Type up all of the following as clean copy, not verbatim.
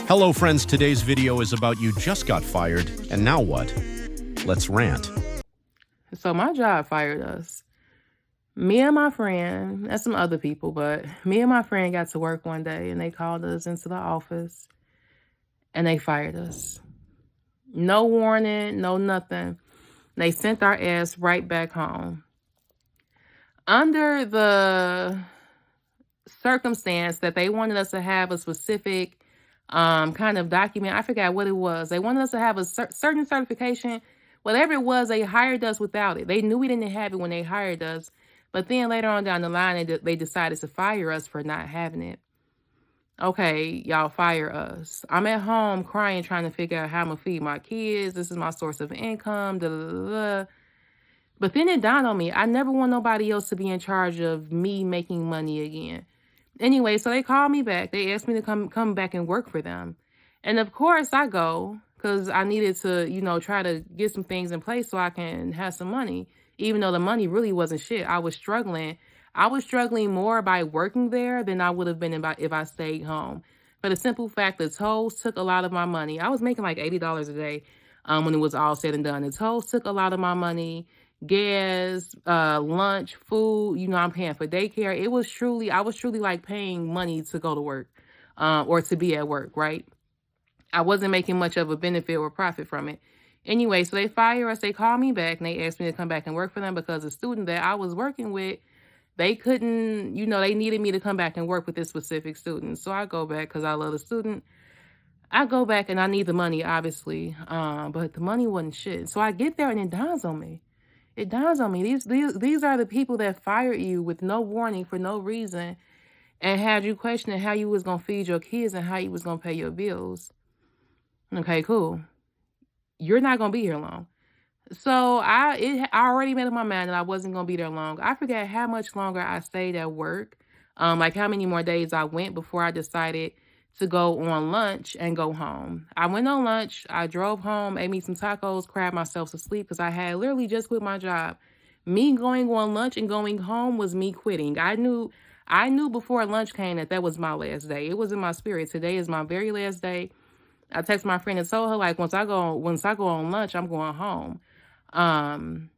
Hello friends, today's video is about you just got fired, and now what? Let's rant. So my job fired us. Me and my friend, and some other people, but me and my friend got to work one day and they called us into the office and they fired us. No warning, no nothing. They sent our ass right back home. Under the circumstance that they wanted us to have a specific kind of document, I forgot what it was. They wanted us to have a certain certification. Whatever it was, they hired us without it. They knew we didn't have it when they hired us. But then later on down the line, they decided to fire us for not having it. Okay, y'all fire us. I'm at home crying, trying to figure out how I'm going to feed my kids. This is my source of income. Da, da, da, da. But then it dawned on me, I never want nobody else to be in charge of me making money again. Anyway, so they called me back. They asked me to come back and work for them. And of course I go because I needed to, try to get some things in place so I can have some money. Even though the money really wasn't shit. I was struggling. I was struggling more by working there than I would have been if I stayed home. For the simple fact the tolls took a lot of my money. I was making like $80 a day when it was all said and done. The tolls took a lot of my money. Gas, lunch, food, I'm paying for daycare. I was truly like paying money to go to work or to be at work, right? I wasn't making much of a benefit or profit from it. Anyway, so they fire us. They call me back and they asked me to come back and work for them because the student that I was working with, they couldn't, they needed me to come back and work with this specific student. So I go back because I love the student. I go back and I need the money, obviously, but the money wasn't shit. So I get there and it dawns on me. It dawns on me. These are the people that fired you with no warning for no reason and had you questioning how you was going to feed your kids and how you was going to pay your bills. Okay, cool. You're not going to be here long. So I already made up my mind that I wasn't going to be there long. I forgot how much longer I stayed at work, like how many more days I went before I decided to go on lunch and go home. I went on lunch. I drove home, ate me some tacos, cried myself to sleep because I had literally just quit my job. Me going on lunch and going home was me quitting. I knew before lunch came that was my last day. It was in my spirit. Today is my very last day. I texted my friend and told her, like, once I go on lunch, I'm going home. I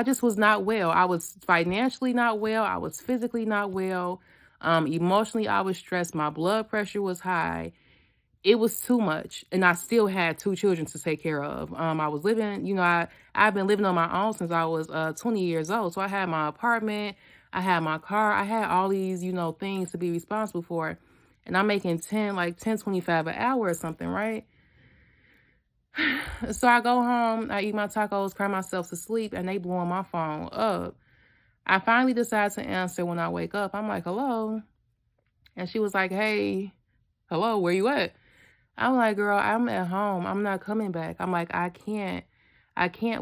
just was not well. I was financially not well. I was physically not well. Emotionally, I was stressed. My blood pressure was high. It was too much. And I still had 2 children to take care of. I was living, I've been living on my own since I was 20 years old. So I had my apartment. I had my car. I had all these, things to be responsible for. And I'm making $10.25 an hour or something, right? So I go home, I eat my tacos, cry myself to sleep, and they blowing my phone up. I finally decide to answer when I wake up. I'm like, hello? And she was like, hey, hello, where you at? I'm like, girl, I'm at home. I'm not coming back. I'm like, I can't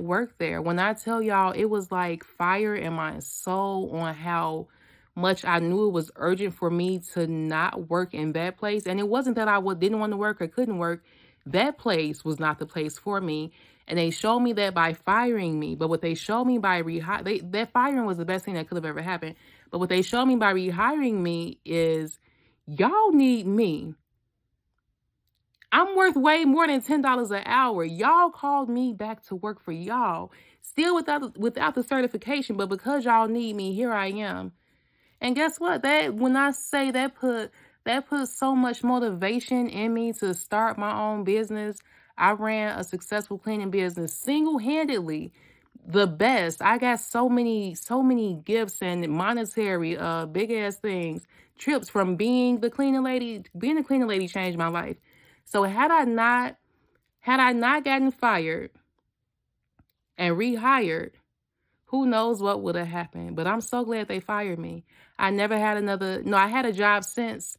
work there. When I tell y'all, it was like fire in my soul on how much I knew it was urgent for me to not work in that place. And it wasn't that I didn't want to work or couldn't work. That place was not the place for me. And they showed me that by firing me. But what they showed me by that firing was the best thing that could have ever happened. But what they showed me by rehiring me is y'all need me. I'm worth way more than $10 an hour. Y'all called me back to work for y'all. Still without the certification, but because y'all need me, here I am. And guess what? When I say that put so much motivation in me to start my own business. I ran a successful cleaning business single-handedly, the best. I got so many gifts and monetary, big ass things, trips from being the cleaning lady. Being a cleaning lady changed my life. So had I not gotten fired and rehired, who knows what would have happened. But I'm so glad they fired me. I never had I had a job since.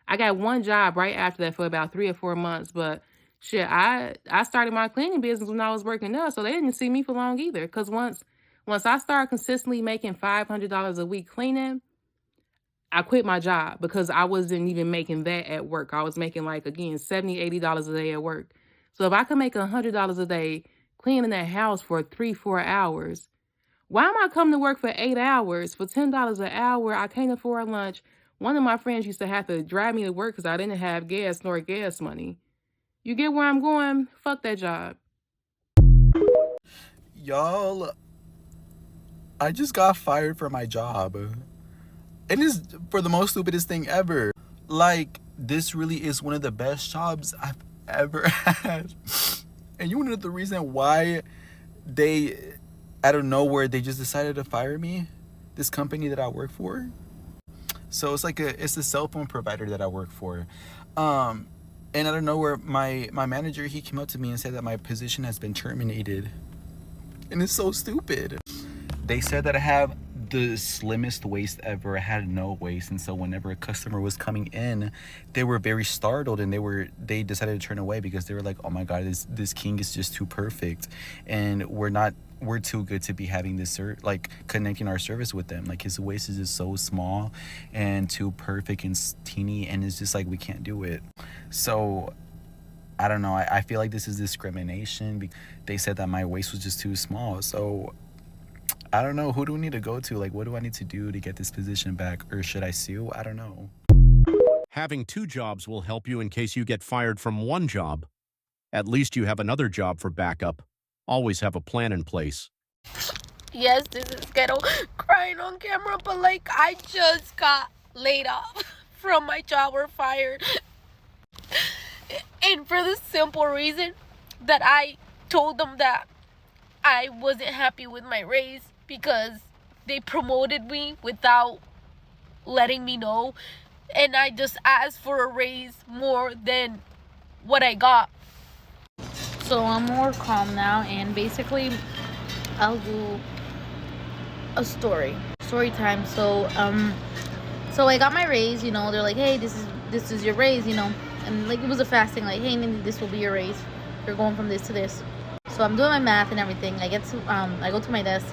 I got one job right after that for about 3 or 4 months. But shit, I started my cleaning business when I was working there. So they didn't see me for long either. Because once I started consistently making $500 a week cleaning, I quit my job because I wasn't even making that at work. I was making like, again, $70, $80 a day at work. So if I could make $100 a day cleaning that house for 3-4 hours, why am I coming to work for 8 hours for $10 an hour? I can't afford lunch. One of my friends used to have to drive me to work because I didn't have gas nor gas money. You get where I'm going? Fuck that job. Y'all, I just got fired from my job. It is for the most stupidest thing ever. Like, this really is one of the best jobs I've ever had. And you know the reason why they, out of nowhere, they just decided to fire me? This company that I work for? So it's a cell phone provider that I work for. And out of nowhere, my manager, he came up to me and said that my position has been terminated. And it's so stupid. They said that I have the slimmest waist ever. I had no waist, and so whenever a customer was coming in, they were very startled, and they decided to turn away because they were like, "Oh my God, this king is just too perfect, and we're too good to be having this connecting our service with them. Like, his waist is just so small and too perfect and teeny, and it's just like we can't do it." So I don't know. I feel like this is discrimination. They said that my waist was just too small, so I don't know. Who do we need to go to? Like, what do I need to do to get this position back? Or should I sue? I don't know. Having two jobs will help you in case you get fired from one job. At least you have another job for backup. Always have a plan in place. Yes, this is ghetto crying on camera, but like, I just got laid off from my job or fired. And for the simple reason that I told them that I wasn't happy with my raise because they promoted me without letting me know. And I just asked for a raise more than what I got. So I'm more calm now, and basically I'll do a story time. So I got my raise, you know. They're like, hey, this is your raise, you know. And like, it was a fast thing, like, hey, Mindy, this will be your raise. You're going from this to this. So I'm doing my math and everything. I go to my desk,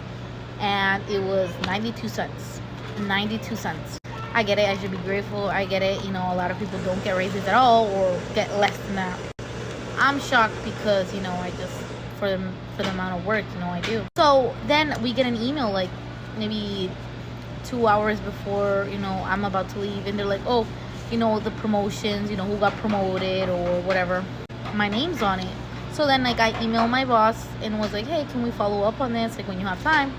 and it was 92 cents. 92 cents. I get it. I should be grateful. I get it. You know, a lot of people don't get raises at all or get less than that. I'm shocked because, you know, I just, for the amount of work, you know, I do. So then we get an email like maybe 2 hours before, you know, I'm about to leave, and they're like, oh, you know, the promotions, you know, who got promoted or whatever. My name's on it. So then, like, I emailed my boss and was like, hey, can we follow up on this, like, when you have time?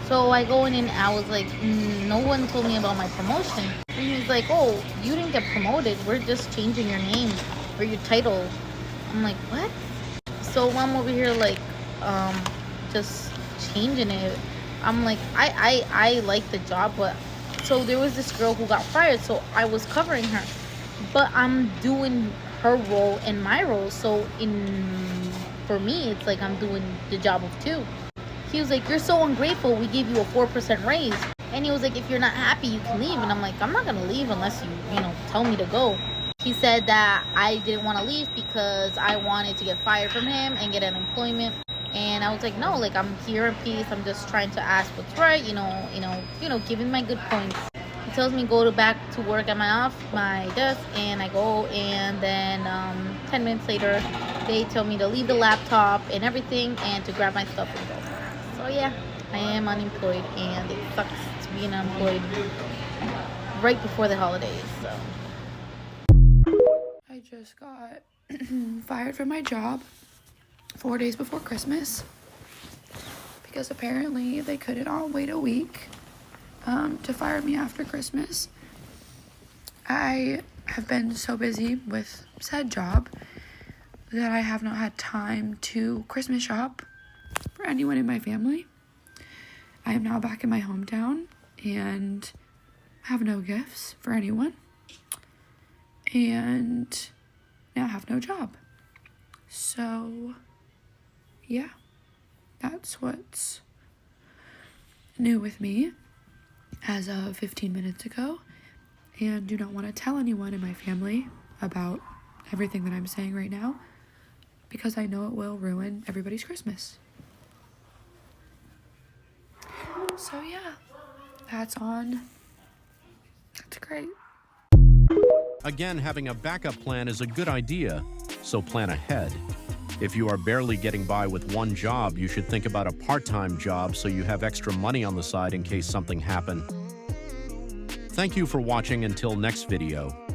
So I go in and I was like, no one told me about my promotion. And he was like, oh, you didn't get promoted. We're just changing your name or your title. I'm like, what? So I'm over here, like, just changing it. I'm like, I like the job, but... So there was this girl who got fired, so I was covering her. But I'm doing her role and my role, so for me, it's like I'm doing the job of two. He was like, you're so ungrateful, we gave you a 4% raise. And he was like, if you're not happy, you can leave. And I'm like, I'm not gonna leave unless you know, tell me to go. He said that I didn't want to leave because I wanted to get fired from him and get unemployment. And I was like, no, like, I'm here in peace. I'm just trying to ask what's right, you know, giving my good points. He tells me go back to work at my desk, and I go, and then 10 minutes later, they tell me to leave the laptop and everything and to grab my stuff and go. So yeah, I am unemployed, and it sucks to be unemployed right before the holidays, so. I just got fired from my job 4 days before Christmas because apparently they couldn't all wait a week to fire me after Christmas. I have been so busy with said job that I have not had time to Christmas shop for anyone in my family. I am now back in my hometown and have no gifts for anyone, and now have no job. So yeah, that's what's new with me as of 15 minutes ago, and do not want to tell anyone in my family about everything that I'm saying right now because I know it will ruin everybody's Christmas. So yeah, that's great. Again, having a backup plan is a good idea, so plan ahead. If you are barely getting by with one job, you should think about a part-time job so you have extra money on the side in case something happens. Thank you for watching until next video.